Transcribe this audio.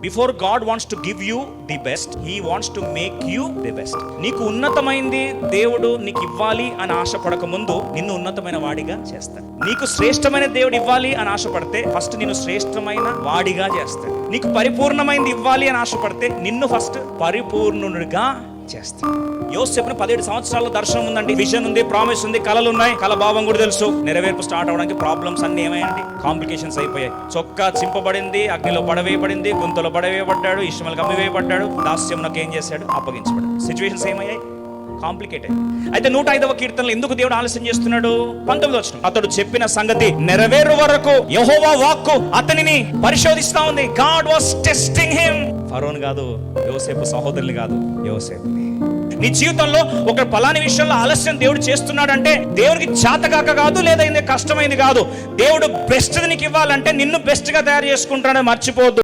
Before God wants to give you the best, he wants to make you the best. నీకు ఉన్నతమైంది దేవుడు నీకు ఇవ్వాలి అని ఆశపడక ముందు నిన్ను ఉన్నతమైన వాడిగా చేస్తాడు. నీకు శ్రేష్టమైన దేవుడు ఇవ్వాలి అని ఆశపడితే ఫస్ట్ నిన్ను శ్రేష్టమైన వాడిగా చేస్తాడు. నీకు పరిపూర్ణమైనది ఇవ్వాలి అని ఆశపడితే నిన్ను ఫస్ట్ పరిపూర్ణుడిగా చేస్తాడు. యోసేపును 17 సంవత్సరాల దర్శనం ఉందండి, విజన్ ఉంది, ప్రామిస్ ఉంది, కళలు ఉన్నాయి, కళ భావం కూడా తెలుసు. నెరవేర్పు స్టార్ట్ అవడానికి ప్రాబ్లమ్స్ అన్ని ఏమయ్యండి, కాంప్లికేషన్స్ అయిపోయాయి. చొక్కా చింపబడింది, అగ్నిలో పడవేయబడింది, గుంతలో పడవేయబడ్డాడు, ఇష్టమలకు అమ్మివేయబడ్డాడు, దాస్యమునకు ఏం చేశాడు, అప్పగించబడ్డాడు. Situations ఏమయ్యాయి, complicated. అయితే 105వ కీర్తనలో ఎందుకు దేవుడు ఆలస్యం చేస్తున్నాడు? 19వ వచనం, అతడు చెప్పిన సంగతి నెరవేరు వరకు యెహోవా వాక్కు అతనిని పరిశోధిస్తా ఉంది. God was testing him. ఫరోన్ కాదు, యోసేపు సహోదరుని కాదు, యోసేపుని. నీ జీవితంలో ఒక పలాని విషయంలో ఆలస్యం దేవుడు చేస్తున్నాడంటే దేవుడికి చేతకాక కాదు, లేదా కష్టమైంది కాదు. దేవుడు బెస్ట్ నీకు ఇవ్వాలంటే నిన్ను బెస్ట్ గా తయారు చేసుకుంటాడని మర్చిపోవద్దు.